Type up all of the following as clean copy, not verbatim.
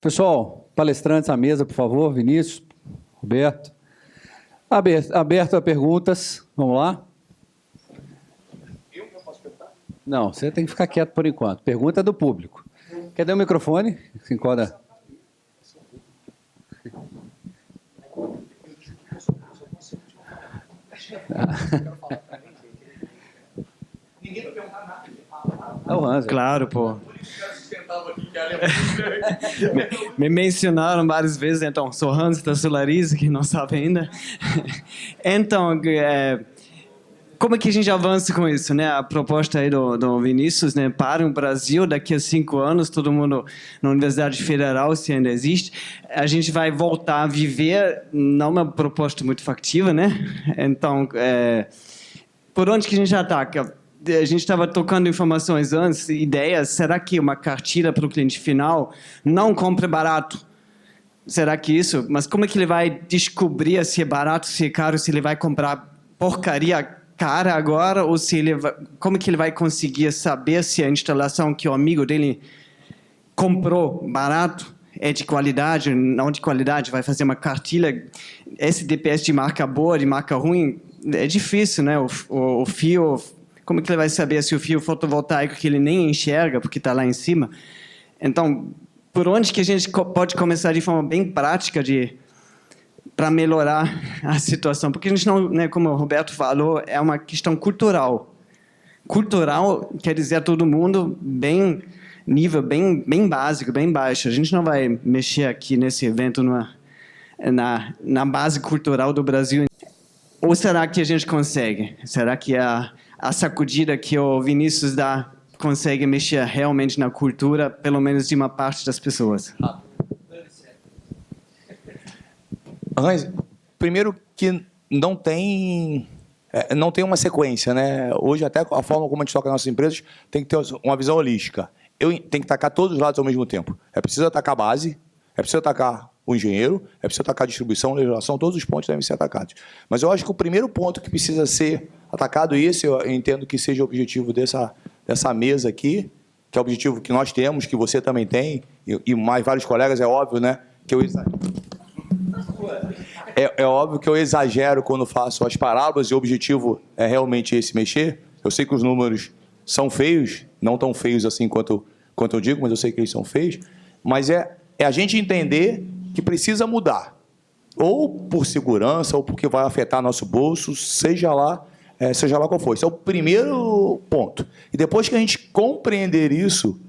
Pessoal, palestrantes à mesa, por favor. Vinícius, Roberto. Aberto a perguntas. Vamos lá. Eu posso perguntar? Não, você tem que ficar quieto por enquanto. Pergunta do público. Cadê o microfone? Se enquadra. Ninguém vai perguntar nada. É o Hans. Claro, pô. Me mencionaram várias vezes, então, sou Hans da Solarize, que não sabe ainda. Então, como é que a gente avança com isso, né? A proposta aí do Vinícius, né? Para o Brasil, daqui a 5 anos, todo mundo na Universidade Federal, se ainda existe, a gente vai voltar a viver, não uma proposta muito factível, né? Então, por onde que a gente ataca? A gente estava tocando informações antes, ideias, será que uma cartilha para o cliente final não compra barato? Será que isso? Mas como é que ele vai descobrir se é barato, se é caro, se ele vai comprar porcaria cara agora, ou se ele vai, como é que ele vai conseguir saber se a instalação que o amigo dele comprou barato é de qualidade, não de qualidade, vai fazer uma cartilha SDPS de marca boa, de marca ruim? É difícil, né? O fio... Como é que ele vai saber se o fio fotovoltaico que ele nem enxerga, porque está lá em cima? Então, por onde que a gente pode começar de forma bem prática para melhorar a situação? Porque a gente não, né, como o Roberto falou, é uma questão cultural. Cultural quer dizer todo mundo nível bem básico, bem baixo. A gente não vai mexer aqui nesse evento na base cultural do Brasil. Ou será que a gente consegue? Será que a sacudida que o Vinícius dá consegue mexer realmente na cultura, pelo menos de uma parte das pessoas? Hans, primeiro que não tem uma sequência, né? Hoje, até a forma como a gente toca nossas empresas tem que ter uma visão holística. Tem que atacar todos os lados ao mesmo tempo. É preciso atacar a base, é preciso atacar o engenheiro, é preciso atacar a distribuição, a legislação, todos os pontos devem ser atacados. Mas eu acho que o primeiro ponto que precisa ser atacado, e esse eu entendo que seja o objetivo dessa mesa aqui, que é o objetivo que nós temos, que você também tem, e mais vários colegas, é óbvio, né, que eu exagero. É óbvio que eu exagero quando faço as parábolas, e o objetivo é realmente esse, mexer. Eu sei que os números são feios, não tão feios assim quanto eu digo, mas eu sei que eles são feios, mas é a gente entender que precisa mudar, ou por segurança, ou porque vai afetar nosso bolso, seja lá qual for. Esse é o primeiro ponto. E depois que a gente compreender isso,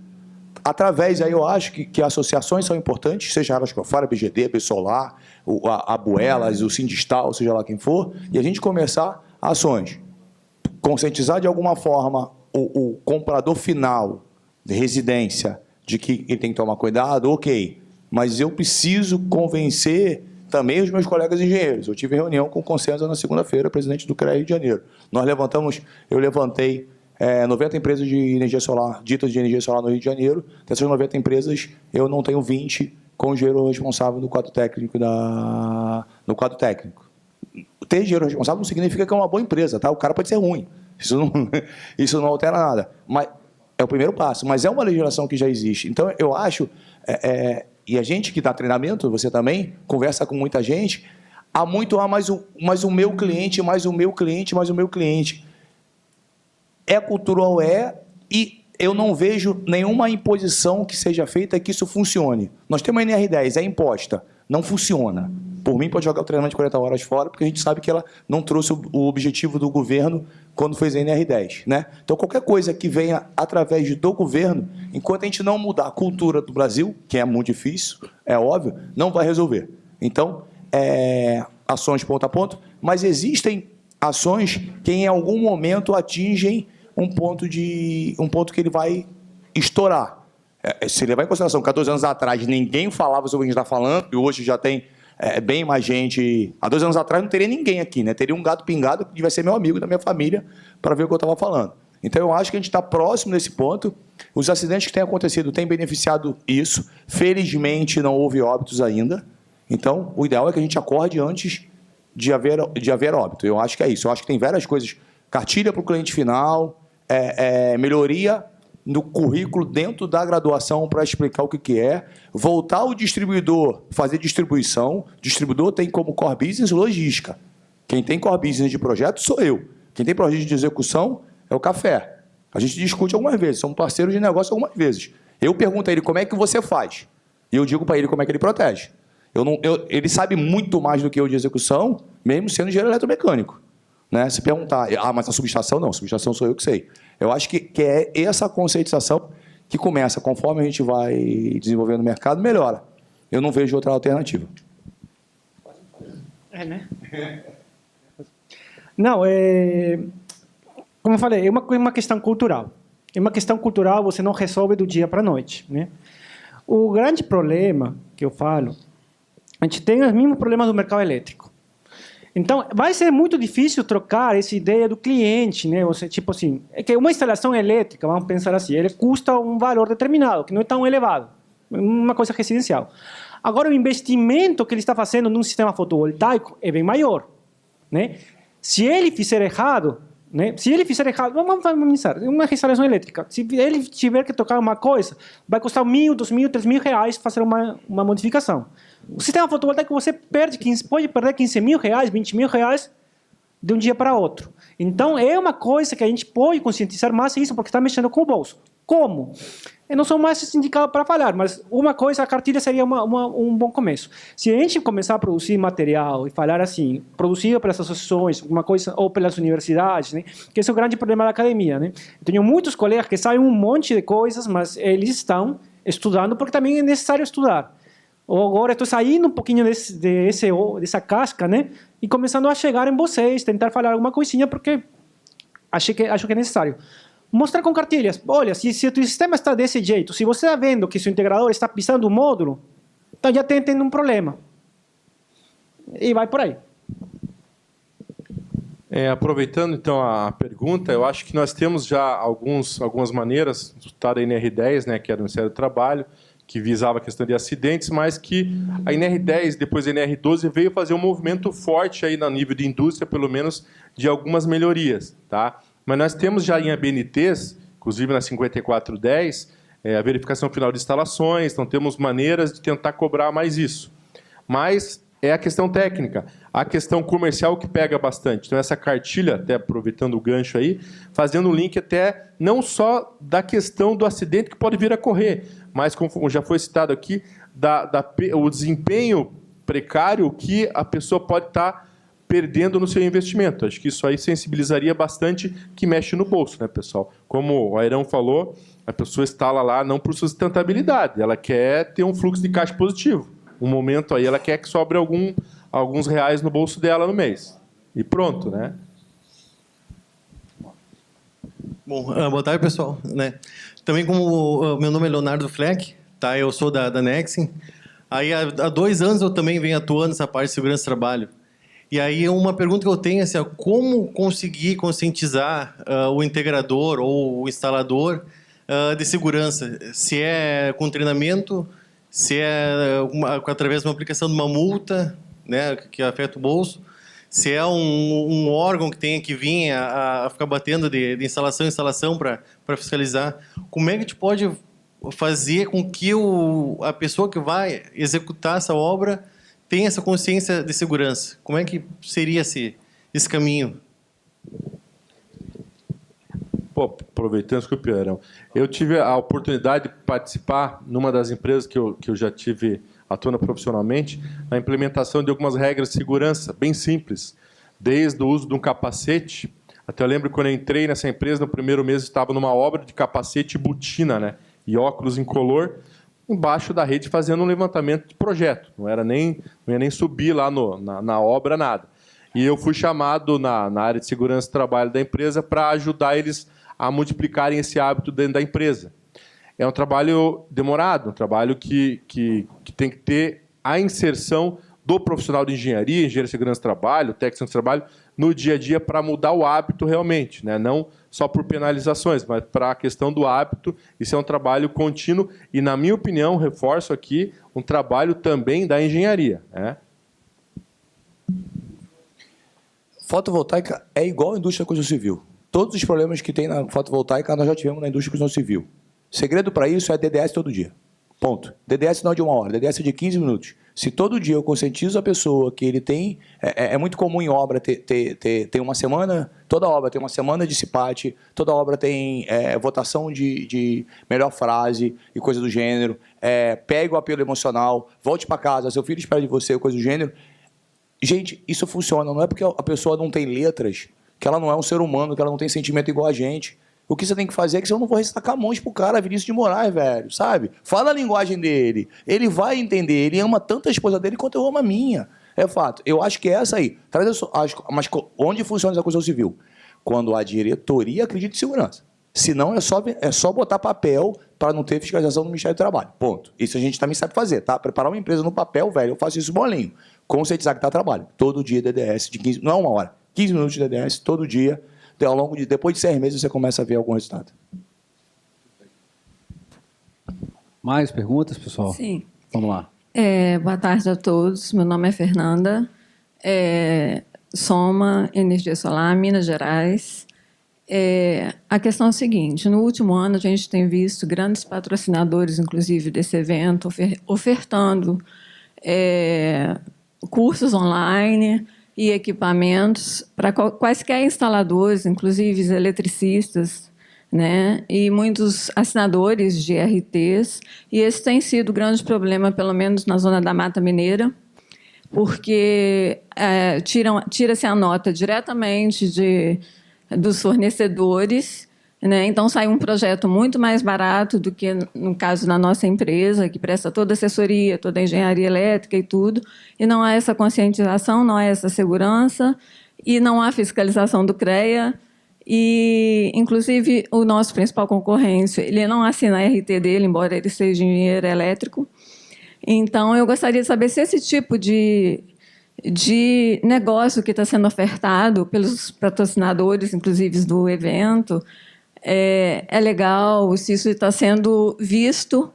através, aí eu acho que associações são importantes, seja elas que for, a BGD, a Solar, a Buelas, o Sindistal, seja lá quem for, e a gente começar ações. Conscientizar de alguma forma o comprador final de residência de que ele tem que tomar cuidado, ok, mas eu preciso convencer também os meus colegas engenheiros. Eu tive reunião com o Consenso na segunda-feira, presidente do CREA Rio de Janeiro. Eu levantei 90 empresas de energia solar, ditas de energia solar no Rio de Janeiro. Dessas 90 empresas, eu não tenho 20 com engenheiro responsável no quadro técnico. Ter engenheiro responsável não significa que é uma boa empresa, tá? O cara pode ser ruim. Isso não altera nada. Mas é o primeiro passo. Mas é uma legislação que já existe. Então, eu acho... E a gente que dá treinamento, você também, conversa com muita gente, mais o meu cliente, mais o meu cliente, mais o meu cliente. É cultural, e eu não vejo nenhuma imposição que seja feita que isso funcione. Nós temos a NR10, é imposta, não funciona. Por mim, pode jogar o treinamento de 40 horas fora, porque a gente sabe que ela não trouxe o objetivo do governo quando fez a NR10. Né? Então, qualquer coisa que venha através do governo, enquanto a gente não mudar a cultura do Brasil, que é muito difícil, é óbvio, não vai resolver. Então, ações ponto a ponto, mas existem ações que, em algum momento, atingem um ponto que ele vai estourar. Se levar em consideração que 14 anos atrás ninguém falava sobre o que a gente está falando, e hoje já tem bem mais gente. Há 2 anos atrás não teria ninguém aqui, né? Teria um gato pingado que devia ser meu amigo da minha família para ver o que eu estava falando. Então, eu acho que a gente está próximo desse ponto. Os acidentes que têm acontecido têm beneficiado isso. Felizmente, não houve óbitos ainda. Então, o ideal é que a gente acorde antes de haver óbito. Eu acho que é isso. Eu acho que tem várias coisas. Cartilha para o cliente final, melhoria no currículo dentro da graduação para explicar o que é, voltar ao distribuidor, fazer distribuição. O distribuidor tem como core business logística. Quem tem core business de projeto sou eu. Quem tem projeto de execução é o Café. A gente discute algumas vezes, somos parceiros de negócio algumas vezes. Eu pergunto a ele como é que você faz, e eu digo para ele como é que ele protege. Ele sabe muito mais do que eu de execução, mesmo sendo engenheiro eletromecânico. Né? Se perguntar, mas a subestação não, a subestação sou eu que sei. Eu acho que é essa conscientização que começa, conforme a gente vai desenvolvendo o mercado, melhora. Eu não vejo outra alternativa. Né? Não, como eu falei, é uma questão cultural. É uma questão cultural, você não resolve do dia para a noite. Né? O grande problema que eu falo, a gente tem os mesmos problemas do mercado elétrico. Então, vai ser muito difícil trocar essa ideia do cliente, né? Você, tipo assim, é que uma instalação elétrica, vamos pensar assim, ele custa um valor determinado, que não é tão elevado, uma coisa residencial. Agora, o investimento que ele está fazendo num sistema fotovoltaico é bem maior, né? Se ele fizer errado, né? Se ele fizer errado, vamos pensar, uma instalação elétrica, se ele tiver que tocar uma coisa, vai custar R$1.000, R$2.000, R$3.000 fazer uma modificação. O sistema fotovoltaico você pode perder R$15.000, R$20.000 de um dia para outro. Então, é uma coisa que a gente pode conscientizar mais isso, porque está mexendo com o bolso. Como? Eu não sou mais indicado para falar, mas uma coisa, a cartilha seria um bom começo. Se a gente começar a produzir material e falar assim, produzido pelas associações, uma coisa, ou pelas universidades, né, que esse é o grande problema da academia. Né? Eu tenho muitos colegas que sabem um monte de coisas, mas eles estão estudando porque também é necessário estudar. Ou agora estou saindo um pouquinho dessa casca, né? E começando a chegar em vocês, tentar falar alguma coisinha, porque acho que é necessário. Mostrar com cartilhas. Olha, se o teu sistema está desse jeito, se você está vendo que seu integrador está pisando o módulo, então já tem tendo um problema. E vai por aí. Aproveitando, então, a pergunta, eu acho que nós temos já algumas maneiras, está da NR10, né, que é do Ministério do Trabalho, que visava a questão de acidentes, mas que a NR10, depois a NR12, veio fazer um movimento forte aí no nível de indústria, pelo menos, de algumas melhorias. Tá? Mas nós temos já em ABNTs, inclusive na 5410, a verificação final de instalações, então temos maneiras de tentar cobrar mais isso. Mas é a questão técnica, a questão comercial que pega bastante. Então, essa cartilha, até aproveitando o gancho aí, fazendo um link até não só da questão do acidente que pode vir a ocorrer, mas, como já foi citado aqui, o desempenho precário que a pessoa pode estar perdendo no seu investimento. Acho que isso aí sensibilizaria bastante que mexe no bolso, né, pessoal? Como o Airão falou, a pessoa instala lá não por sustentabilidade, ela quer ter um fluxo de caixa positivo. Um momento aí ela quer que sobre alguns reais no bolso dela no mês. E pronto, né? Bom, boa tarde, pessoal. Né? Também como meu nome é Leonardo Fleck, tá? Eu sou da Nexen. Aí há 2 anos eu também venho atuando nessa parte de segurança do trabalho. E aí uma pergunta que eu tenho é assim, como conseguir conscientizar o integrador ou o instalador de segurança? Se é com treinamento, se é através de uma aplicação de uma multa, né, que afeta o bolso, se é um órgão que tem que vir a ficar batendo de instalação em instalação para fiscalizar. Como é que a gente pode fazer com que a pessoa que vai executar essa obra tenha essa consciência de segurança? Como é que seria esse caminho? Pô, aproveitando, desculpe, Arão. Eu tive a oportunidade de participar numa das empresas que eu já tive atuando profissionalmente, na implementação de algumas regras de segurança, bem simples. Desde o uso de um capacete, até eu lembro quando eu entrei nessa empresa, no primeiro mês eu estava numa obra de capacete e botina, né? E óculos incolor, embaixo da rede fazendo um levantamento de projeto. Não ia nem subir lá na obra, nada. E eu fui chamado na área de segurança e trabalho da empresa para ajudar eles a multiplicarem esse hábito dentro da empresa. É um trabalho demorado, um trabalho que tem que ter a inserção do profissional de engenharia, engenheiro de segurança do trabalho, técnico de trabalho, no dia a dia para mudar o hábito realmente, né? Não só por penalizações, mas para a questão do hábito. Isso é um trabalho contínuo e, na minha opinião, reforço aqui, um trabalho também da engenharia, né? Fotovoltaica é igual à indústria da construção civil. Todos os problemas que tem na fotovoltaica nós já tivemos na indústria da construção civil. Segredo para isso é DDS todo dia. Ponto. DDS não é de 1 hora, DDS é de 15 minutos. Se todo dia eu conscientizo a pessoa que ele tem... É muito comum em obra ter uma semana... Toda obra tem uma semana de CIPAT, toda obra tem votação de melhor frase e coisa do gênero. Pegue o apelo emocional, volte para casa, seu filho espera de você, coisa do gênero. Gente, isso funciona. Não é porque a pessoa não tem letras, que ela não é um ser humano, que ela não tem sentimento igual a gente. O que você tem que fazer é que você não vou restacar a mãos pro cara, Vinícius de Moraes, velho, sabe? Fala a linguagem dele. Ele vai entender. Ele ama tanto a esposa dele quanto eu amo a minha. É fato. Eu acho que é essa aí. Mas onde funciona essa construção civil? Quando a diretoria acredita em segurança. Senão é só botar papel para não ter fiscalização no Ministério do Trabalho. Ponto. Isso a gente também sabe fazer, tá? Preparar uma empresa no papel, velho, eu faço isso bolinho. Conscientizar que tá trabalho. Todo dia DDS de 15... Não é 1 hora. 15 minutos de DDS, todo dia. Ao longo depois de 6 meses, você começa a ver algum resultado. Mais perguntas, pessoal? Sim. Vamos lá. Boa tarde a todos. Meu nome é Fernanda. Soma Energia Solar, Minas Gerais. A questão é a seguinte: no último ano, a gente tem visto grandes patrocinadores, inclusive, desse evento, ofertando cursos online e equipamentos para quaisquer instaladores, inclusive eletricistas, né, e muitos assinadores de RTs. E esse tem sido o grande problema, pelo menos na zona da Mata Mineira, porque tira-se a nota diretamente dos fornecedores, né? Então sai um projeto muito mais barato do que no caso da nossa empresa, que presta toda a assessoria, toda a engenharia elétrica e tudo, e não há essa conscientização, não há essa segurança, e não há fiscalização do CREA, e inclusive o nosso principal concorrente, ele não assina a RT dele, embora ele seja engenheiro elétrico. Então eu gostaria de saber se esse tipo de negócio que está sendo ofertado pelos patrocinadores, inclusive do evento, é legal, se isso está sendo visto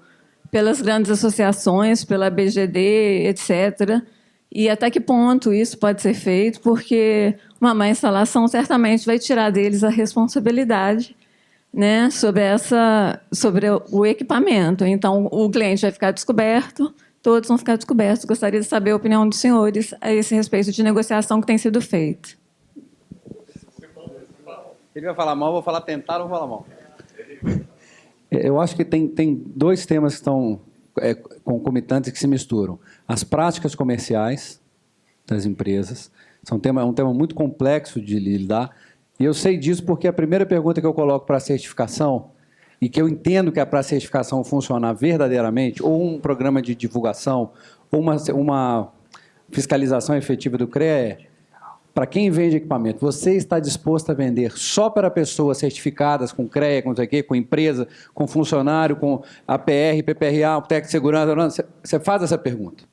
pelas grandes associações, pela BGD, etc. E até que ponto isso pode ser feito, porque uma má instalação certamente vai tirar deles a responsabilidade, né, sobre o equipamento. Então, o cliente vai ficar descoberto, todos vão ficar descobertos. Gostaria de saber a opinião dos senhores a esse respeito de negociação que tem sido feita. Ele vai falar mal, eu vou falar tentar ou vou falar mal? Eu acho que tem 2 temas que estão concomitantes que se misturam. As práticas comerciais das empresas. É um tema muito complexo de lidar. E eu sei disso porque a primeira pergunta que eu coloco para a certificação, e que eu entendo que é para a certificação funcionar verdadeiramente, ou um programa de divulgação, ou uma fiscalização efetiva do CREA, para quem vende equipamento, você está disposto a vender só para pessoas certificadas com CREA, com não sei o quê, com empresa, com funcionário, com APR, PPRA, técnico de segurança? Você faz essa pergunta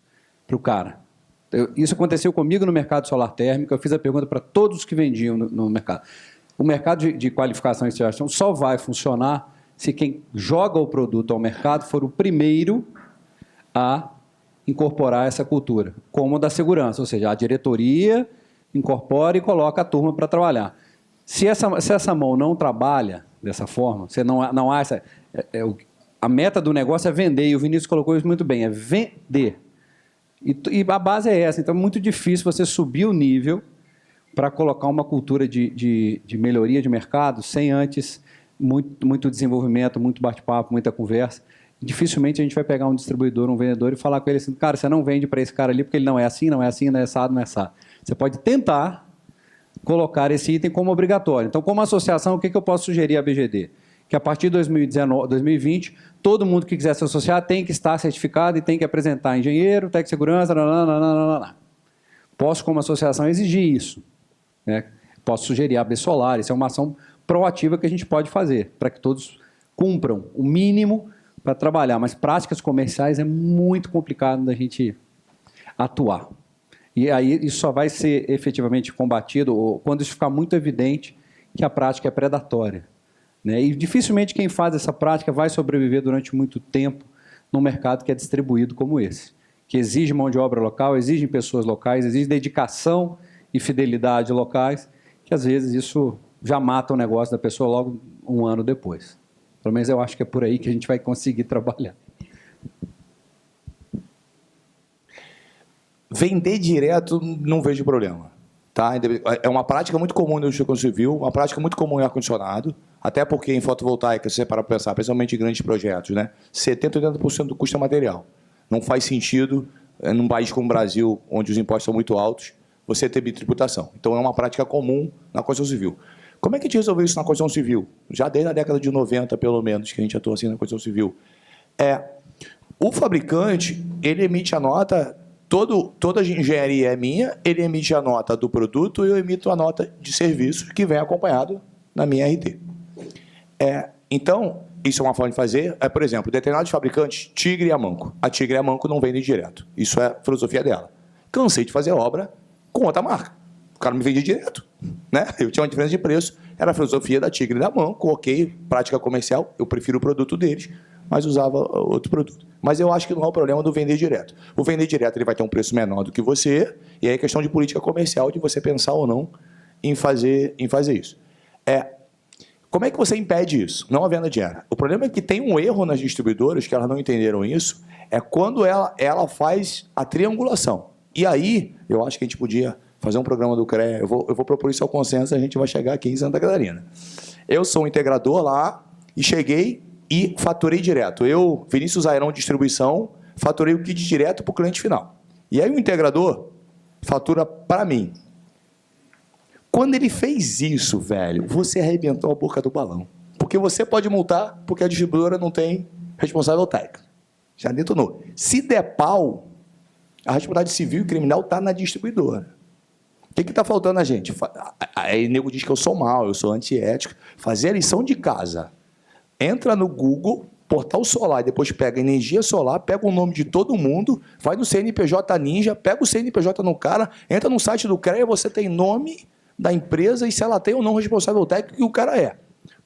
para o cara. Isso aconteceu comigo no mercado solar térmico, eu fiz a pergunta para todos que vendiam no mercado. O mercado de qualificação e certificação só vai funcionar se quem joga o produto ao mercado for o primeiro a incorporar essa cultura, como a da segurança, ou seja, a diretoria incorpora e coloca a turma para trabalhar. Se essa mão não trabalha dessa forma, se não há essa... a meta do negócio é vender, e o Vinícius colocou isso muito bem, é vender. E a base é essa, então é muito difícil você subir o nível para colocar uma cultura de melhoria de mercado sem antes muito desenvolvimento, muito bate-papo, muita conversa. Dificilmente a gente vai pegar um distribuidor, um vendedor e falar com ele assim, cara, você não vende para esse cara ali porque ele não é assim, não é assim, não é assado, não é assado. Você pode tentar colocar esse item como obrigatório. Então, como associação, o que eu posso sugerir à BGD? Que a partir de 2020, todo mundo que quiser se associar tem que estar certificado e tem que apresentar engenheiro, técnico de segurança, Posso, como associação, exigir isso, né? Posso sugerir a AB Solar, isso é uma ação proativa que a gente pode fazer, para que todos cumpram o mínimo para trabalhar, mas práticas comerciais é muito complicado da gente atuar. E aí isso só vai ser efetivamente combatido quando isso ficar muito evidente que a prática é predatória, né? E dificilmente quem faz essa prática vai sobreviver durante muito tempo num mercado que é distribuído como esse, que exige mão de obra local, exige pessoas locais, exige dedicação e fidelidade locais, que às vezes isso já mata o negócio da pessoa logo um ano depois. Pelo menos eu acho que é por aí que a gente vai conseguir trabalhar. Vender direto, não vejo problema. Tá? É uma prática muito comum no construção civil, uma prática muito comum em ar-condicionado, até porque em fotovoltaica, se você parar para pensar, principalmente em grandes projetos, né? 70% a 80% do custo é material. Não faz sentido, num país como o Brasil, onde os impostos são muito altos, você ter bitributação. Então, é uma prática comum na construção civil. Como é que a gente resolveu isso na construção civil? Já desde a década de 90, pelo menos, que a gente atua assim na construção civil. O fabricante, ele emite a nota, toda a engenharia é minha, ele emite a nota do produto e eu emito a nota de serviço que vem acompanhado na minha RT. Então, isso é uma forma de fazer. Por exemplo, determinados fabricantes, Tigre e Amanco. A Tigre e a Amanco não vendem direto. Isso é a filosofia dela. Cansei de fazer obra com outra marca. O cara me vendia direto. Né? Eu tinha uma diferença de preço. Era a filosofia da Tigre e da Amanco. Ok, prática comercial, eu prefiro o produto deles, mas usava outro produto. Mas eu acho que não é o problema do vender direto. O vender direto ele vai ter um preço menor do que você, e aí é questão de política comercial, de você pensar ou não em fazer isso. Como é que você impede isso? Não a venda direta. O problema é que tem um erro nas distribuidoras, que elas não entenderam isso, é quando ela faz a triangulação. E aí, eu acho que a gente podia fazer um programa do CREA, eu vou propor isso ao consenso, a gente vai chegar aqui em Santa Catarina. Eu sou um integrador lá, e cheguei e faturei direto. Eu, Vinícius Airão Distribuição, faturei o kit direto para o cliente final. E aí o integrador fatura para mim. Quando ele fez isso, velho, você arrebentou a boca do balão. Porque você pode multar porque a distribuidora não tem responsável técnico. Já detonou. Se der pau, a responsabilidade civil e criminal está na distribuidora. O que está faltando a gente? Aí o nego diz que eu sou mau, eu sou antiético. Fazer a lição de casa. Entra no Google, portal solar, depois pega energia solar, pega o nome de todo mundo, vai no CNPJ Ninja, pega o CNPJ no cara, entra no site do CREA, você tem nome da empresa e se ela tem ou não responsável técnico que o cara é.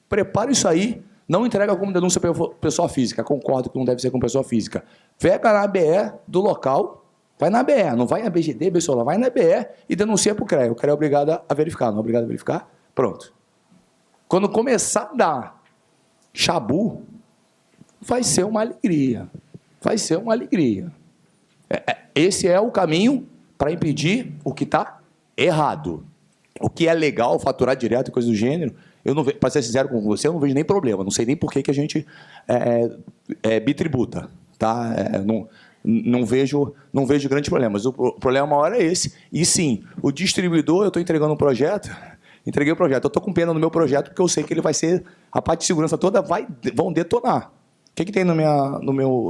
Prepara isso aí, não entrega como denúncia para pessoa física, concordo que não deve ser com pessoa física. Pega na ABE do local, vai na ABE, não vai na BGD, BSolar, vai na ABE e denuncia para o CREA. O CREA é obrigado a verificar, não é obrigado a verificar? Pronto. Quando começar a dar chabu, vai ser uma alegria. Vai ser uma alegria. Esse é o caminho para impedir o que está errado. O que é legal, faturar direto e coisa do gênero, eu não vejo, para ser sincero com você, eu não vejo nem problema. Não sei nem por que a gente bitributa. Tá? Não vejo grandes problemas. O problema maior é esse. E sim, o distribuidor, eu estou entregando um projeto, entreguei o projeto. Eu estou com pena no meu projeto porque eu sei que ele vai ser, a parte de segurança toda vão detonar. O que tem no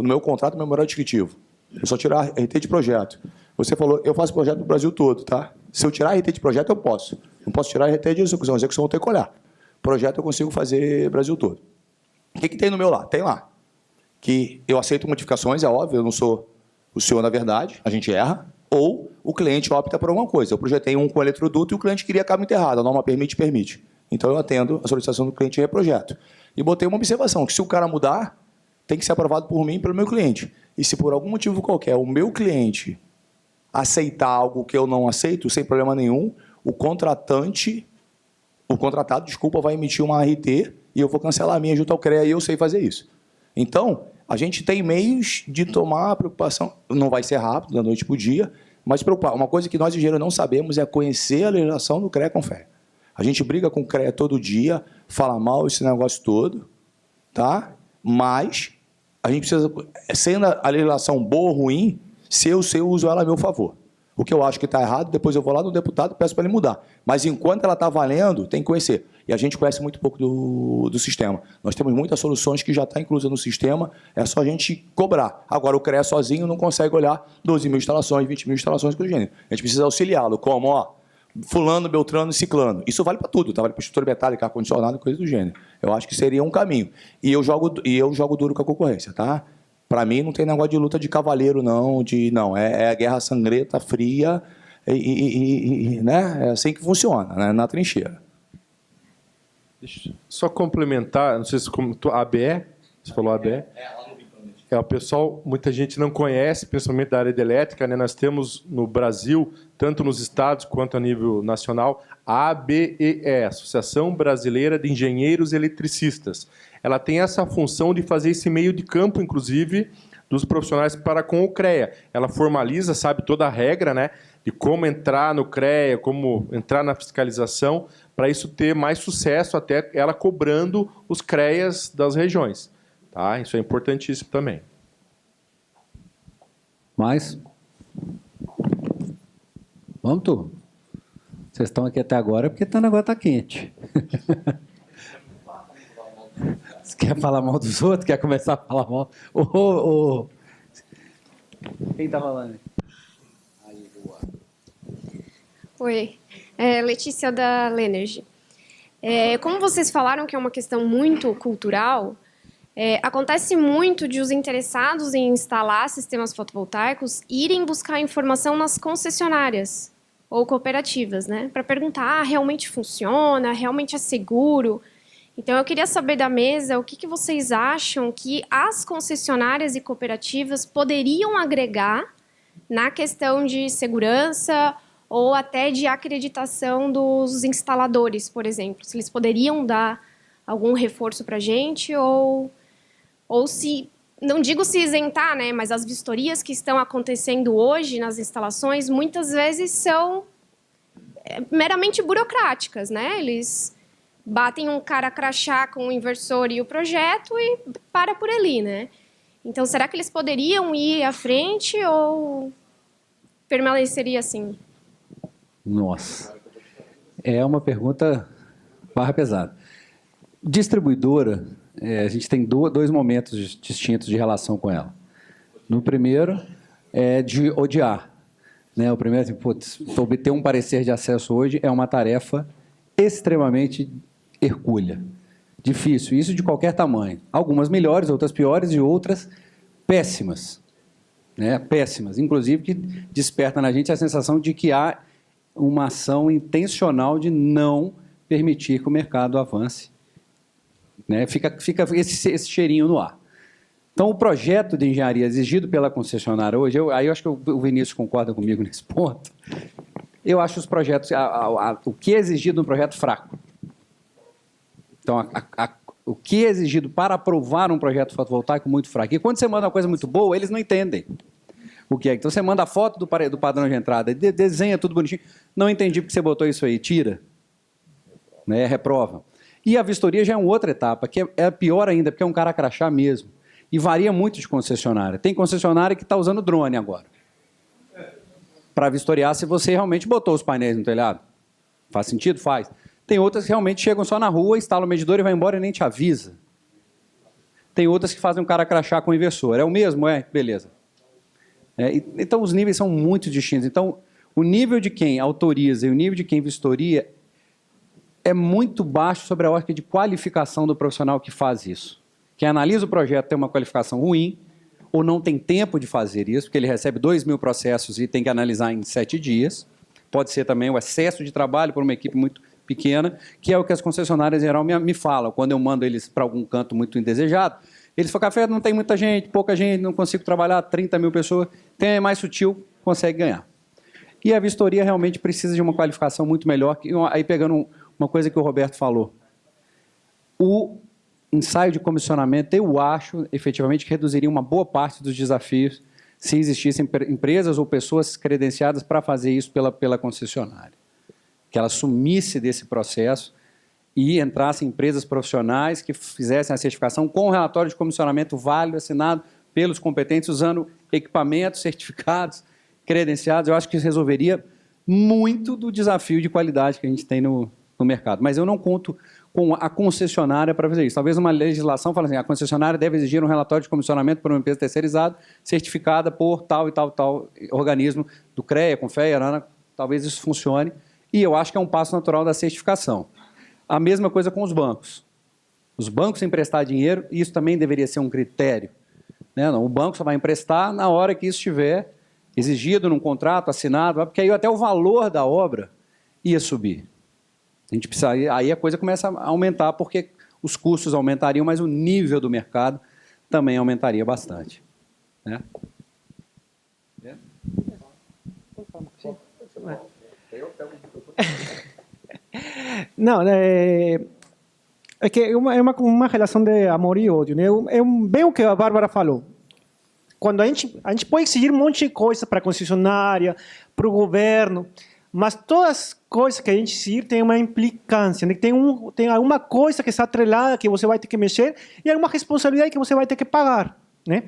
meu contrato, no meu memorial descritivo? Eu só tirar RT de projeto. Você falou, eu faço projeto no Brasil todo, tá? Se eu tirar RT de projeto, eu posso. Não posso tirar RT de execução. Execução eu vou ter que olhar. Projeto eu consigo fazer Brasil todo. O que tem no meu lá? Tem lá. Que eu aceito modificações, é óbvio, eu não sou o senhor na verdade, a gente erra, ou o cliente opta por alguma coisa. Eu projetei um com eletroduto e o cliente queria cabo enterrado. A norma permite. Então eu atendo a solicitação do cliente e reprojeto. E botei uma observação, que se o cara mudar, tem que ser aprovado por mim e pelo meu cliente. E se por algum motivo qualquer o meu cliente aceitar algo que eu não aceito, sem problema nenhum, o contratado, vai emitir uma RT e eu vou cancelar a minha junto ao CREA e eu sei fazer isso. Então, a gente tem meios de tomar a preocupação. Não vai ser rápido, da noite para o dia, mas preocupar. Uma coisa que nós, engenheiros, não sabemos é conhecer a legislação do CREA com fé. A gente briga com o CREA todo dia, fala mal esse negócio todo, tá? Mas a gente precisa, sendo a legislação boa ou ruim, se eu uso ela a meu favor. O que eu acho que está errado, depois eu vou lá no deputado e peço para ele mudar. Mas enquanto ela está valendo, tem que conhecer. E a gente conhece muito pouco do sistema. Nós temos muitas soluções que já estão inclusas no sistema, é só a gente cobrar. Agora, o CREA sozinho não consegue olhar 12 mil instalações, 20 mil instalações com o gênero. A gente precisa auxiliá-lo, como, fulano, beltrano e ciclano. Isso vale para tudo, tá? Vale para estrutura metálica, ar-condicionado e coisa do gênero. Eu acho que seria um caminho. E eu jogo duro com a concorrência, tá? Para mim, não tem negócio de luta de cavaleiro, não. É a guerra sangrenta, fria, né? É assim que funciona, né? Na trincheira. Deixa eu só complementar, não sei se a ABE, você falou ABE. O pessoal, muita gente não conhece, principalmente da área de elétrica, né? Nós temos no Brasil, tanto nos estados quanto a nível nacional, a ABEE, Associação Brasileira de Engenheiros Eletricistas. ela tem essa função de fazer esse meio de campo, inclusive, dos profissionais para com o CREA. Ela formaliza, sabe, toda a regra, né, de como entrar no CREA, como entrar na fiscalização, para isso ter mais sucesso, até ela cobrando os CREAs das regiões. Tá? Isso é importantíssimo também. Mais? Vamos, turma. Vocês estão aqui até agora porque o negócio está quente. Você quer falar mal dos outros? Quer começar a falar mal? Quem está falando? Aí, boa. Oi, Letícia da Lenergy. Como vocês falaram que é uma questão muito cultural, acontece muito de os interessados em instalar sistemas fotovoltaicos irem buscar informação nas concessionárias ou cooperativas, né, para perguntar, realmente funciona, realmente é seguro? Então, eu queria saber da mesa o que vocês acham que as concessionárias e cooperativas poderiam agregar na questão de segurança ou até de acreditação dos instaladores, por exemplo. Se eles poderiam dar algum reforço para a gente ou se, não digo se isentar, né, mas as vistorias que estão acontecendo hoje nas instalações, muitas vezes são meramente burocráticas, né? Eles batem um cara crachá com o inversor e o projeto e para por ali, né? Então, será que eles poderiam ir à frente ou permaneceria assim? Nossa. É uma pergunta barra pesada. Distribuidora, a gente tem dois momentos distintos de relação com ela. No primeiro, é de odiar. Né? O primeiro, assim, putz, obter um parecer de acesso hoje é uma tarefa extremamente hercúlea, difícil, isso de qualquer tamanho. Algumas melhores, outras piores e outras péssimas. Né? Péssimas, inclusive que desperta na gente a sensação de que há uma ação intencional de não permitir que o mercado avance. Né? Fica esse cheirinho no ar. Então, o projeto de engenharia exigido pela concessionária hoje, aí eu acho que o Vinícius concorda comigo nesse ponto, eu acho os projetos, o que é exigido no projeto fraco. Então, o que é exigido para aprovar um projeto fotovoltaico muito fraco. E quando você manda uma coisa muito boa, eles não entendem o que é. Então, você manda a foto do padrão de entrada, desenha tudo bonitinho, não entendi porque você botou isso aí, tira, né, reprova. E a vistoria já é uma outra etapa, que é pior ainda, porque é um cara crachá mesmo. E varia muito de concessionária. Tem concessionária que está usando drone agora, para vistoriar se você realmente botou os painéis no telhado. Faz sentido? Faz. Tem outras que realmente chegam só na rua, instalam o medidor e vai embora e nem te avisa. Tem outras que fazem um cara crachá com o inversor. É o mesmo? É? Beleza. Então, os níveis são muito distintos. Então, o nível de quem autoriza e o nível de quem vistoria é muito baixo sobre a ótica de qualificação do profissional que faz isso. Quem analisa o projeto tem uma qualificação ruim, ou não tem tempo de fazer isso, porque ele recebe 2.000 processos e tem que analisar em 7 dias. Pode ser também o excesso de trabalho por uma equipe muito pequena, que é o que as concessionárias em geral me falam. Quando eu mando eles para algum canto muito indesejado, eles falam, café, não tem muita gente, pouca gente, não consigo trabalhar, 30.000 pessoas. Quem é mais sutil consegue ganhar. E a vistoria realmente precisa de uma qualificação muito melhor. Aí, pegando uma coisa que o Roberto falou, o ensaio de comissionamento, eu acho, efetivamente, que reduziria uma boa parte dos desafios se existissem empresas ou pessoas credenciadas para fazer isso pela concessionária. Que ela sumisse desse processo e entrassem empresas profissionais que fizessem a certificação com relatório de comissionamento válido, assinado pelos competentes, usando equipamentos certificados, credenciados. Eu acho que isso resolveria muito do desafio de qualidade que a gente tem no mercado. Mas eu não conto com a concessionária para fazer isso. Talvez uma legislação fale assim, a concessionária deve exigir um relatório de comissionamento por uma empresa terceirizada, certificada por tal e tal organismo do CREA, CONFEA, ARANA. Talvez isso funcione. E eu acho que é um passo natural da certificação. A mesma coisa com os bancos. Os bancos emprestar dinheiro, isso também deveria ser um critério. Né? Não, o banco só vai emprestar na hora que isso estiver exigido num contrato, assinado, porque aí até o valor da obra ia subir. A gente precisa, aí a coisa começa a aumentar, porque os custos aumentariam, mas o nível do mercado também aumentaria bastante. Né? Não, é que é uma relação de amor e ódio, né? Bem o que a Bárbara falou. Quando a gente pode exigir um monte de coisa para a concessionária, para o governo, mas todas as coisas que a gente exigir têm uma implicância, né? Tem alguma coisa que está atrelada que você vai ter que mexer e alguma responsabilidade que você vai ter que pagar, né?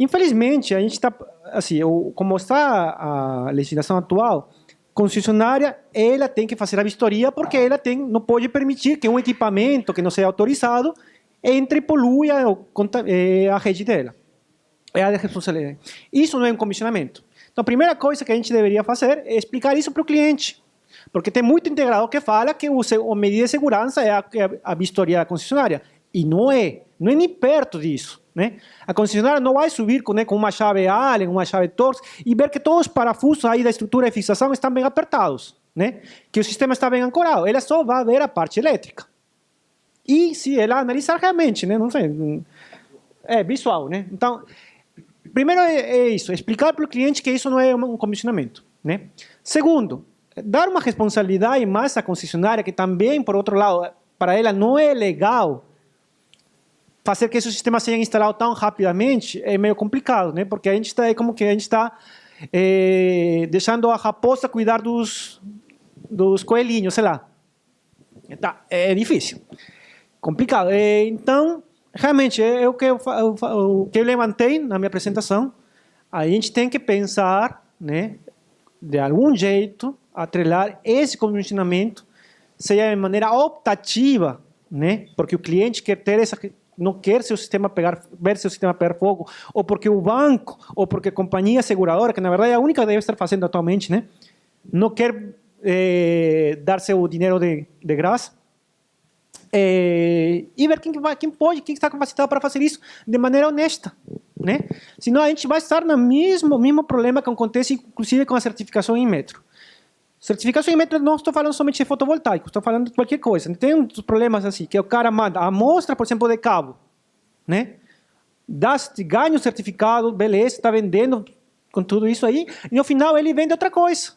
Infelizmente, a gente está, assim, como está a legislação atual, concessionária, ela tem que fazer a vistoria porque ela não pode permitir que um equipamento que não seja autorizado entre e polua a rede dela. É a responsabilidade. Isso não é um comissionamento. Então, a primeira coisa que a gente deveria fazer é explicar isso para o cliente. Porque tem muito integrador que fala que a medida de segurança é a vistoria da concessionária. E não é nem perto disso, né? A concessionária não vai subir com uma chave Allen, uma chave Torx, e ver que todos os parafusos aí da estrutura de fixação estão bem apertados, né? Que o sistema está bem ancorado. Ela só vai ver a parte elétrica. E se ela analisar realmente, né? Não sei, é visual, né? Então, primeiro é isso, explicar para o cliente que isso não é um comissionamento, né? Segundo, dar uma responsabilidade mais à concessionária, que também, por outro lado, para ela não é legal fazer que esse sistema seja instalado tão rapidamente, é meio complicado, né? Porque a gente está deixando a raposa cuidar dos coelhinhos, sei lá. É difícil, complicado. Então, realmente, é o que eu levantei na minha apresentação. A gente tem que pensar, né, de algum jeito, atrelar esse comissionamento, seja de maneira optativa, né, porque o cliente quer ter não quer ver seu sistema pegar fogo, ou porque o banco, ou porque a companhia seguradora, que na verdade é a única que deve estar fazendo atualmente, né, não quer dar seu dinheiro de graça. E ver quem está capacitado para fazer isso de maneira honesta, né? Senão a gente vai estar no mesmo problema que acontece, inclusive, com a certificação em metro. Certificação em metro, não estou falando somente de fotovoltaico, estou falando de qualquer coisa. Tem uns problemas assim, que o cara manda a amostra, por exemplo, de cabo, né? Ganha o certificado, beleza, está vendendo com tudo isso aí, e no final ele vende outra coisa.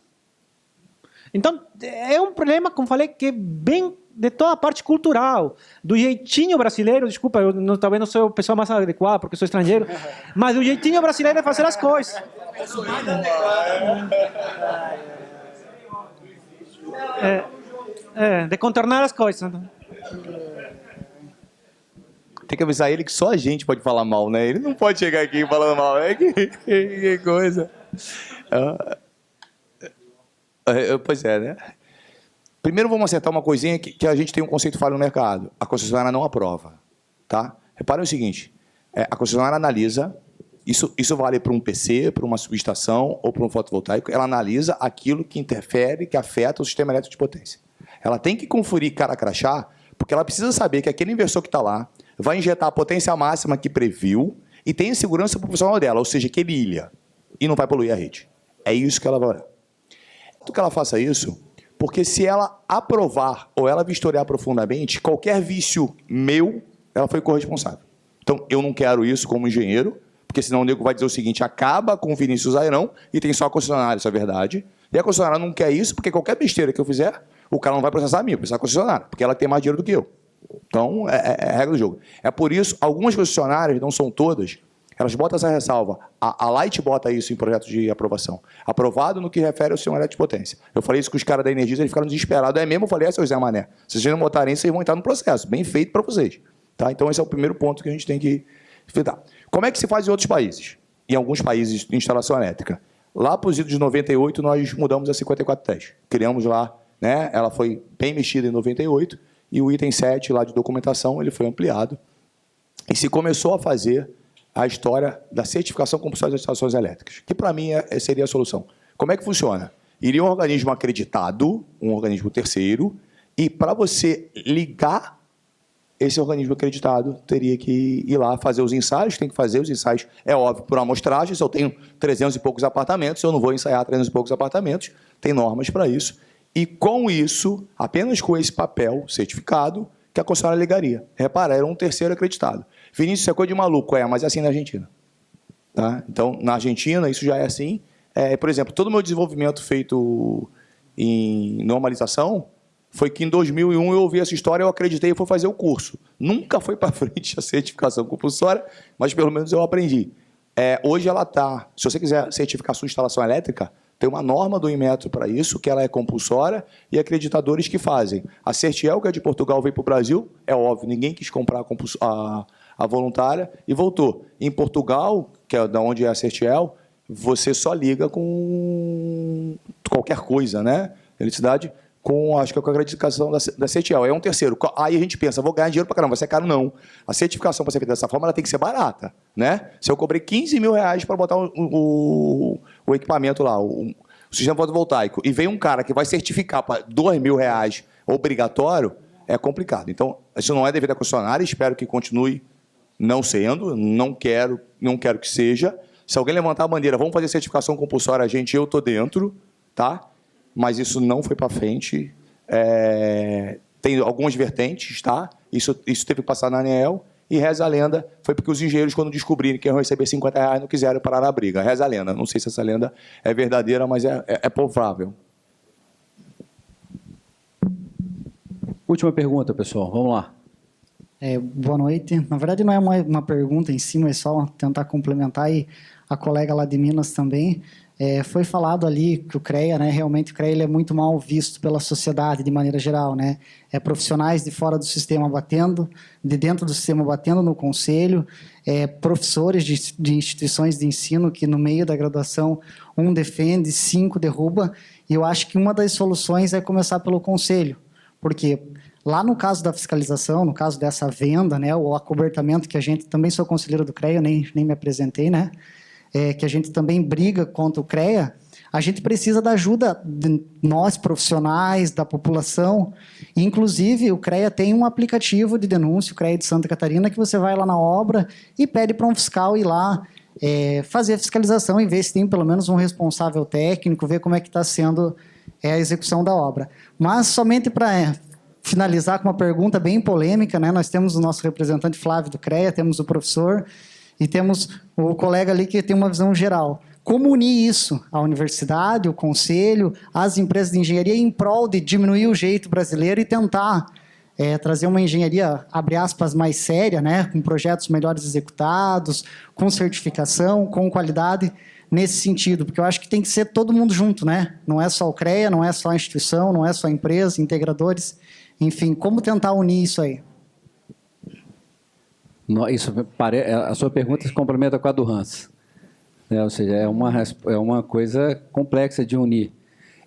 Então, é um problema, como falei, que é bem de toda a parte cultural, do jeitinho brasileiro, desculpa, eu talvez não sou a pessoa mais adequada porque sou estrangeiro, mas do jeitinho brasileiro de fazer as coisas. De contornar as coisas. Tem que avisar ele que só a gente pode falar mal, né? Ele não pode chegar aqui falando mal. Que coisa. Pois é, né? Primeiro vamos acertar uma coisinha que a gente tem um conceito falho no mercado. A concessionária não aprova, tá? Reparem o seguinte, a concessionária analisa, isso vale para um PC, para uma subestação ou para um fotovoltaico, ela analisa aquilo que interfere, que afeta o sistema elétrico de potência. Ela tem que conferir cara a crachá, porque ela precisa saber que aquele inversor que está lá vai injetar a potência máxima que previu e tem a segurança proporcional dela, ou seja, que ele ilha e não vai poluir a rede. É isso que ela vai olhar. Que ela faça isso, porque se ela aprovar ou ela vistoriar profundamente, qualquer vício meu, ela foi corresponsável. Então, eu não quero isso como engenheiro, porque senão o nego vai dizer o seguinte, acaba com o Vinícius Airão e tem só a concessionária, isso é verdade. E a concessionária não quer isso, porque qualquer besteira que eu fizer, o cara não vai processar a mim, vai processar a concessionária, porque ela tem mais dinheiro do que eu. Então, é a regra do jogo. É por isso, algumas concessionárias, não são todas, elas botam essa ressalva. A Light bota isso em projeto de aprovação. Aprovado no que refere ao sistema elétrico de potência. Eu falei isso com os caras da Energisa, eles ficaram desesperados. É mesmo? Eu falei, seu Zé Mané. Se vocês não botarem isso, vocês vão entrar no processo. Bem feito para vocês. Tá? Então, esse é o primeiro ponto que a gente tem que enfrentar. Como é que se faz em outros países? Em alguns países de instalação elétrica. Lá para os idos de 98, nós mudamos a 5410. Criamos lá, né? Ela foi bem mexida em 98, e o item 7 lá de documentação ele foi ampliado. E se começou a fazer a história da certificação compulsória das instalações elétricas, que para mim seria a solução. Como é que funciona? Iria um organismo acreditado, um organismo terceiro, e para você ligar esse organismo acreditado, teria que ir lá fazer os ensaios, tem que fazer os ensaios, é óbvio, por amostragem, se eu tenho 300 e poucos apartamentos, eu não vou ensaiar 300 e poucos apartamentos, tem normas para isso, e com isso, apenas com esse papel certificado, que a concessionária ligaria. Repara, era um terceiro acreditado. Vinícius, isso é coisa de maluco, mas é assim na Argentina. Tá? Então, na Argentina, isso já é assim. Por exemplo, todo o meu desenvolvimento feito em normalização, foi que em 2001 eu ouvi essa história, eu acreditei e fui fazer o curso. Nunca foi para frente a certificação compulsória, mas pelo menos eu aprendi. Hoje ela está, se você quiser certificar sua instalação elétrica, tem uma norma do Inmetro para isso, que ela é compulsória, e acreditadores que fazem. A Certiel, que é de Portugal, veio para o Brasil, é óbvio, ninguém quis comprar a voluntária, e voltou. Em Portugal, que é da onde é a Certiel, você só liga com qualquer coisa, né? Eletricidade, acho que é com a acreditação da Certiel. É um terceiro. Aí a gente pensa, vou ganhar dinheiro para caramba, vai ser caro? Não. A certificação para ser feita dessa forma, ela tem que ser barata, né? Se eu cobrei 15 mil reais para botar o equipamento lá, o sistema fotovoltaico, e vem um cara que vai certificar para 2 mil reais obrigatório, é complicado. Então, isso não é devido à concessionária, espero que continue não sendo, não quero que seja. Se alguém levantar a bandeira, vamos fazer certificação compulsória, eu estou dentro, tá? Mas isso não foi para frente. Tem algumas vertentes, tá? Isso teve que passar na ANEEL, e reza a lenda, foi porque os engenheiros, quando descobriram que iam receber 50 reais, não quiseram parar a briga. Reza a lenda. Não sei se essa lenda é verdadeira, mas é provável. Última pergunta, pessoal. Vamos lá. Boa noite. Na verdade, não é uma pergunta em si, mas só tentar complementar, e a colega lá de Minas também. Foi falado ali que o CREA, né, realmente o CREA ele é muito mal visto pela sociedade de maneira geral, né? Profissionais de fora do sistema batendo, de dentro do sistema batendo no conselho, professores de instituições de ensino que no meio da graduação um defende, 5 derruba, e eu acho que uma das soluções é começar pelo conselho, porque lá no caso da fiscalização, no caso dessa venda, né, o acobertamento, que a gente também sou conselheiro do CREA, nem me apresentei, né? Que a gente também briga contra o CREA, a gente precisa da ajuda de nós, profissionais, da população. Inclusive, o CREA tem um aplicativo de denúncia, o CREA de Santa Catarina, que você vai lá na obra e pede para um fiscal ir lá fazer a fiscalização e ver se tem pelo menos um responsável técnico, ver como é que está sendo a execução da obra. Mas, somente para finalizar com uma pergunta bem polêmica, né? Nós temos o nosso representante Flávio do CREA, temos o professor e temos o colega ali que tem uma visão geral. Como unir isso, a universidade, o conselho, as empresas de engenharia, em prol de diminuir o jeito brasileiro e tentar trazer uma engenharia, abre aspas, mais séria, né? Com projetos melhores executados, com certificação, com qualidade, nesse sentido, porque eu acho que tem que ser todo mundo junto, né? Não é só o CREA, não é só a instituição, não é só a empresa, integradores, enfim, como tentar unir isso aí? A sua pergunta se complementa com a do Hans. Ou seja, é uma coisa complexa de unir.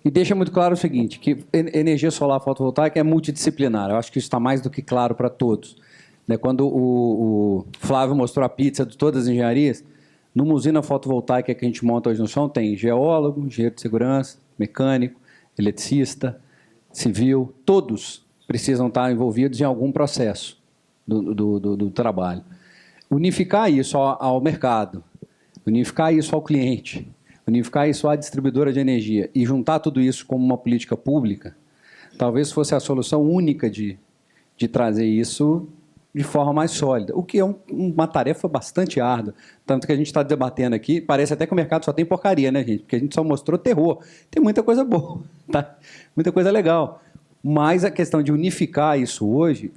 E deixa muito claro o seguinte, que energia solar fotovoltaica é multidisciplinar. Eu acho que isso está mais do que claro para todos. Quando o Flávio mostrou a pizza de todas as engenharias, numa usina fotovoltaica que a gente monta hoje no chão, tem geólogo, engenheiro de segurança, mecânico, eletricista, civil, todos precisam estar envolvidos em algum processo do trabalho. Unificar isso ao mercado, unificar isso ao cliente, unificar isso à distribuidora de energia e juntar tudo isso como uma política pública, talvez fosse a solução única de trazer isso de forma mais sólida, o que é uma tarefa bastante árdua, tanto que a gente está debatendo aqui, parece até que o mercado só tem porcaria, né, gente? Porque a gente só mostrou terror, tem muita coisa boa, tá? Muita coisa legal, mas a questão de unificar isso hoje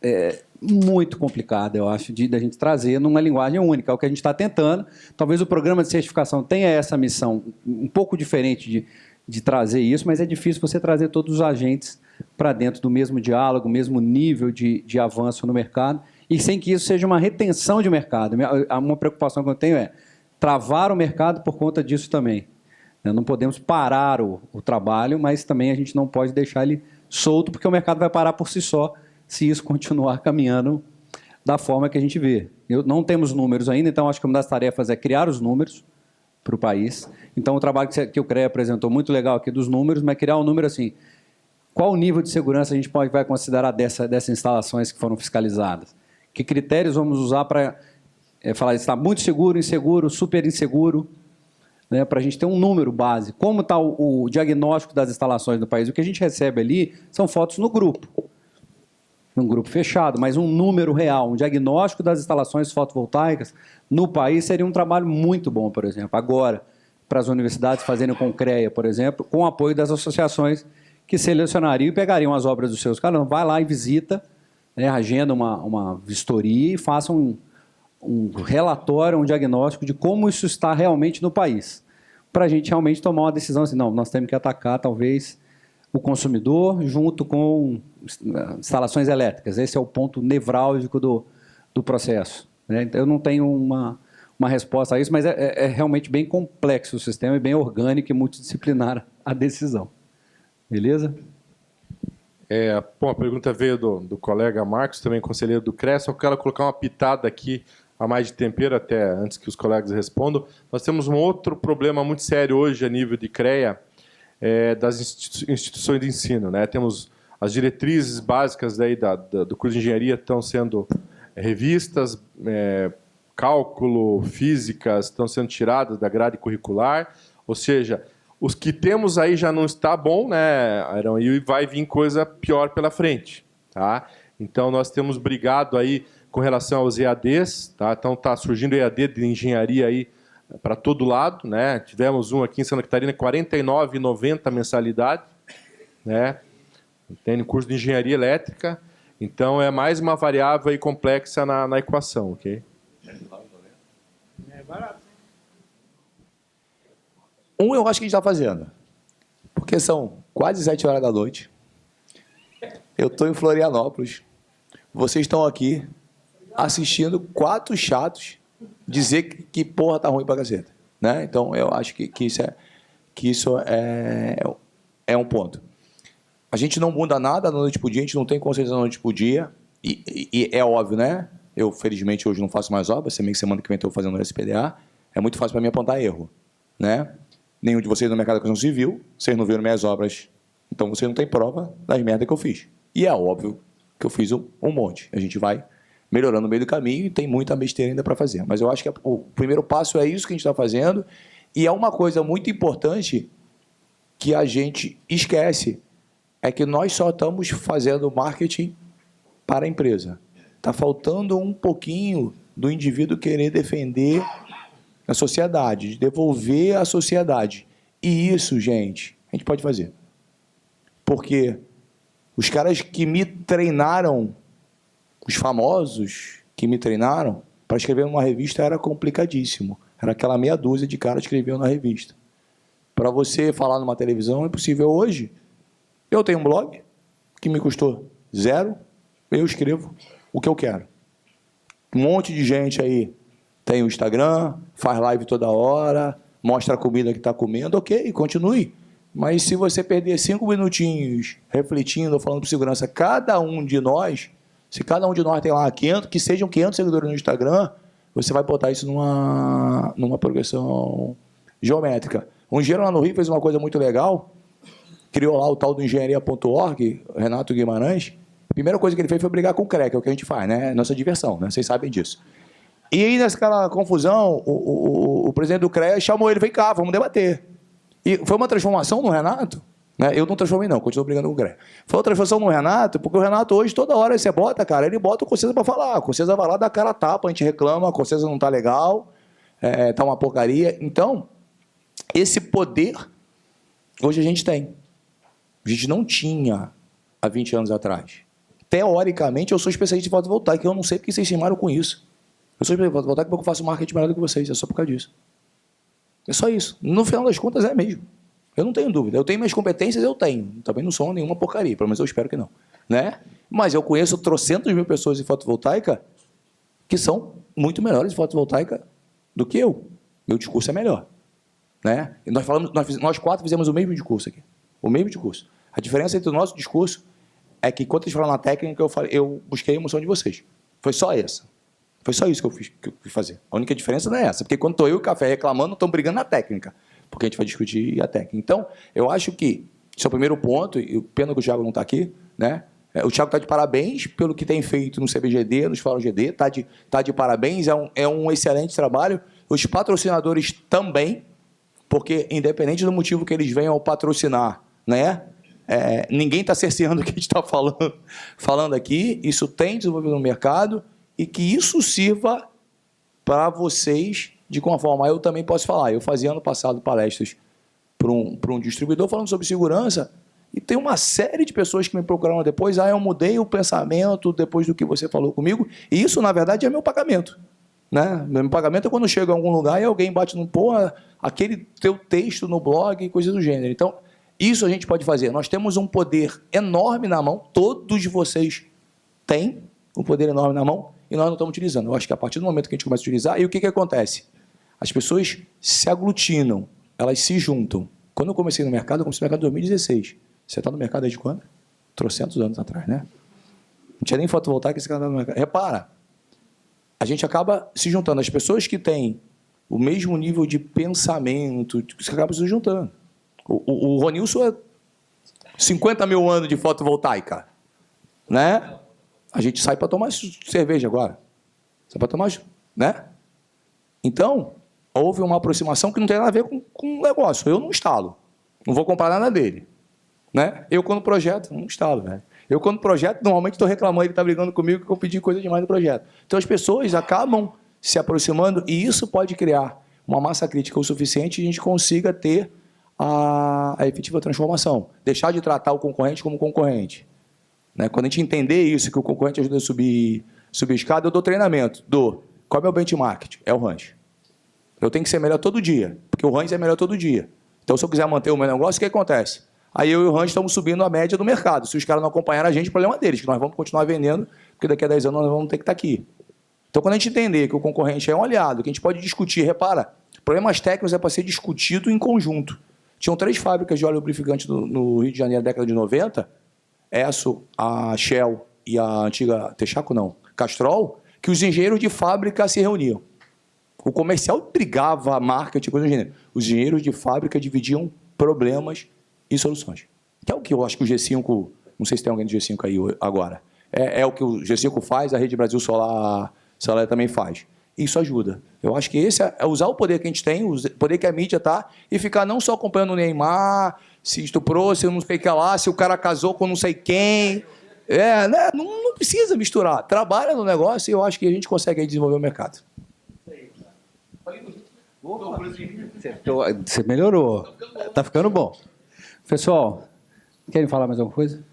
é muito complicado, eu acho, da gente trazer numa linguagem única. É o que a gente está tentando. Talvez o programa de certificação tenha essa missão um pouco diferente de trazer isso, mas é difícil você trazer todos os agentes para dentro do mesmo diálogo, mesmo nível de avanço no mercado, e sem que isso seja uma retenção de mercado. Uma preocupação que eu tenho é travar o mercado por conta disso também. Não podemos parar o trabalho, mas também a gente não pode deixar ele solto, porque o mercado vai parar por si só, se isso continuar caminhando da forma que a gente vê. Não temos números ainda, então acho que uma das tarefas é criar os números para o país. Então, o trabalho que o CREA apresentou, muito legal aqui dos números, mas criar um número assim, qual o nível de segurança a gente vai considerar dessas instalações que foram fiscalizadas? Que critérios vamos usar para falar se está muito seguro, inseguro, super inseguro, né, para a gente ter um número base. Como está o diagnóstico das instalações no país? O que a gente recebe ali são fotos no grupo. Num grupo fechado, mas um número real, um diagnóstico das instalações fotovoltaicas no país seria um trabalho muito bom, por exemplo. Agora, para as universidades fazerem com o CREA, por exemplo, com o apoio das associações que selecionariam e pegariam as obras dos seus caras. Vai lá e visita, né, agenda uma vistoria e faça um relatório, um diagnóstico de como isso está realmente no país, para a gente realmente tomar uma decisão assim, não, nós temos que atacar talvez o consumidor junto com instalações elétricas. Esse é o ponto nevrálgico do processo, né? Então, eu não tenho uma resposta a isso, mas é realmente bem complexo o sistema, é bem orgânico e multidisciplinar a decisão. Beleza? Bom, a pergunta veio do colega Marcos, também conselheiro do CREA, só quero colocar uma pitada aqui, a mais de tempero, até antes que os colegas respondam. Nós temos um outro problema muito sério hoje a nível de CREA, das instituições de ensino, né? Temos as diretrizes básicas daí do curso de engenharia estão sendo revistas, cálculo, física estão sendo tiradas da grade curricular, ou seja, os que temos aí já não está bom, né, Airão? E vai vir coisa pior pela frente, tá? Então, nós temos brigado aí com relação aos EADs, tá? Então, está surgindo EAD de engenharia aí para todo lado, né? Tivemos um aqui em Santa Catarina, R$ 49,90 mensalidade, né? Tem curso de engenharia elétrica, então é mais uma variável aí complexa na equação, ok? É barato. Eu acho que a gente está fazendo. Porque são quase 7 horas da noite. Eu estou em Florianópolis. Vocês estão aqui assistindo 4 chatos dizer que porra tá ruim pra caceta, né? Então, eu acho que isso é um ponto. A gente não muda nada da noite pro dia, a gente não tem consciência da noite pro dia. E é óbvio, né? Eu, felizmente, hoje não faço mais obras. Semana que vem estou fazendo o SPDA. É muito fácil para mim apontar erro, né? Nenhum de vocês no mercado da construção civil, vocês não viram minhas obras, então vocês não têm prova das merdas que eu fiz. E é óbvio que eu fiz um monte. A gente vai melhorando no meio do caminho e tem muita besteira ainda para fazer. Mas eu acho que o primeiro passo é isso que a gente está fazendo, e é uma coisa muito importante que a gente esquece, é que nós só estamos fazendo marketing para a empresa. Está faltando um pouquinho do indivíduo querer defender a sociedade, de devolver à sociedade. E isso, gente, a gente pode fazer. Porque os caras que me treinaram, os famosos que me treinaram, para escrever numa revista era complicadíssimo. Era aquela meia dúzia de caras que escreviam na revista. Para você falar numa televisão é possível hoje. Eu tenho um blog que me custou 0, eu escrevo o que eu quero. Um monte de gente aí tem o Instagram, faz live toda hora, mostra a comida que está comendo, ok, continue. Mas se você perder 5 minutinhos refletindo, falando para segurança, cada um de nós, se cada um de nós tem lá 500, que sejam 500 seguidores no Instagram, você vai botar isso numa progressão geométrica. Um engenheiro lá no Rio fez uma coisa muito legal, criou lá o tal do engenharia.org, Renato Guimarães. A primeira coisa que ele fez foi brigar com o CREA, que é o que a gente faz, né? Nossa diversão, né? Vocês sabem disso. E aí, nessa confusão, o presidente do CREA chamou ele, vem cá, vamos debater. E foi uma transformação no Renato, né? Eu não transformei, não, continuo brigando com o CREA. Foi uma transformação no Renato, porque o Renato hoje, toda hora você bota, cara, ele bota o Concesa para falar. A Concesa vai lá, dá cara a tapa, a gente reclama, a Concesa não está legal, tá uma porcaria. Então, esse poder, hoje a gente tem. A gente não tinha há 20 anos atrás. Teoricamente, eu sou especialista em fotovoltaica, eu não sei porque vocês chamaram com isso. Eu sou especialista em fotovoltaica porque eu faço marketing melhor do que vocês, é só por causa disso. É só isso. No final das contas, é mesmo. Eu não tenho dúvida. Eu tenho minhas competências, eu tenho. Também não sou nenhuma porcaria, pelo menos eu espero que não. Né? Mas eu conheço trocentas mil pessoas em fotovoltaica que são muito melhores em fotovoltaica do que eu. Meu discurso é melhor. Né? E nós 4 fizemos o mesmo discurso aqui. O mesmo discurso. A diferença entre o nosso discurso é que, enquanto eles falaram na técnica, eu busquei a emoção de vocês. Foi só essa. Foi só isso que eu fui fazer. A única diferença não é essa. Porque quando estou eu e o Café reclamando, estão brigando na técnica. Porque a gente vai discutir a técnica. Então, eu acho que esse é o primeiro ponto, e pena que o Thiago não está aqui, né? O Thiago está de parabéns pelo que tem feito no CBGD, nos Fóruns GD, está de parabéns, é um excelente trabalho. Os patrocinadores também, porque independente do motivo que eles venham patrocinar, né? Ninguém está cerceando o que a gente está falando aqui, isso tem desenvolvido no mercado, e que isso sirva para vocês de alguma forma. Eu também posso falar, eu fazia ano passado palestras para um distribuidor falando sobre segurança, E tem uma série de pessoas que me procuraram depois, eu mudei o pensamento depois do que você falou comigo, e isso, na verdade, é meu pagamento. Né? Meu pagamento é quando eu chego em algum lugar e alguém bate no aquele teu texto no blog e coisa do gênero. Então, isso a gente pode fazer. Nós temos um poder enorme na mão, todos vocês têm um poder enorme na mão, e nós não estamos utilizando. Eu acho que a partir do momento que a gente começa a utilizar, e o que acontece? As pessoas se aglutinam, elas se juntam. Quando eu comecei no mercado, eu comecei no mercado em 2016. Você está no mercado desde quando? 300 anos atrás, né? Não tinha nem fotovoltaica, esse cara no mercado. Repara, a gente acaba se juntando. As pessoas que têm o mesmo nível de pensamento, você acaba se juntando. O Ronilson é 50 mil anos de fotovoltaica, né? A gente sai para tomar cerveja agora. Sai para tomar, né? Então, houve uma aproximação que não tem nada a ver com o negócio. Eu não instalo. Não vou comprar nada dele. Né? Eu, quando projeto, não instalo, velho. Eu, quando projeto, normalmente estou reclamando, ele está brigando comigo que eu pedi coisa demais no projeto. Então, as pessoas acabam se aproximando e isso pode criar uma massa crítica o suficiente e a gente consiga ter a efetiva transformação. Deixar de tratar o concorrente como concorrente. Né? Quando a gente entender isso, que o concorrente ajuda a subir a escada, eu dou treinamento. Qual é o meu benchmark? É o range. Eu tenho que ser melhor todo dia, porque o range é melhor todo dia. Então, se eu quiser manter o meu negócio, o que acontece? Aí eu e o range estamos subindo a média do mercado. Se os caras não acompanharem a gente, o problema é deles, que nós vamos continuar vendendo, porque daqui a 10 anos nós vamos ter que estar aqui. Então, quando a gente entender que o concorrente é um aliado, que a gente pode discutir, repara, problemas técnicos é para ser discutido em conjunto. Tinham 3 fábricas de óleo lubrificante no Rio de Janeiro, na década de 90, Esso, a Shell e a antiga Texaco, não, Castrol, que os engenheiros de fábrica se reuniam. O comercial brigava, a marketing, coisa do gênero. Os engenheiros de fábrica dividiam problemas e soluções. Que é o que eu acho que o G5, não sei se tem alguém do G5 aí agora, é o que o G5 faz, a Rede Brasil Solar também faz. Isso ajuda. Eu acho que esse é usar o poder que a gente tem, o poder que a mídia está, e ficar não só acompanhando o Neymar, se estuprou, se não sei o que lá, se o cara casou com não sei quem. Né? Não precisa misturar. Trabalha no negócio e eu acho que a gente consegue aí desenvolver o mercado. Você melhorou. Está ficando bom. Pessoal, querem falar mais alguma coisa?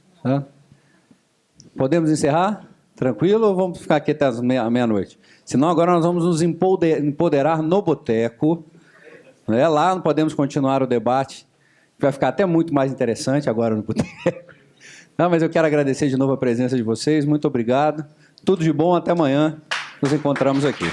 Podemos encerrar? Tranquilo ou vamos ficar aqui até a meia-noite? Senão agora nós vamos nos empoderar no boteco. Né? Lá podemos continuar o debate. Vai ficar até muito mais interessante agora no boteco. Não, mas eu quero agradecer de novo a presença de vocês. Muito obrigado. Tudo de bom. Até amanhã. Nos encontramos aqui.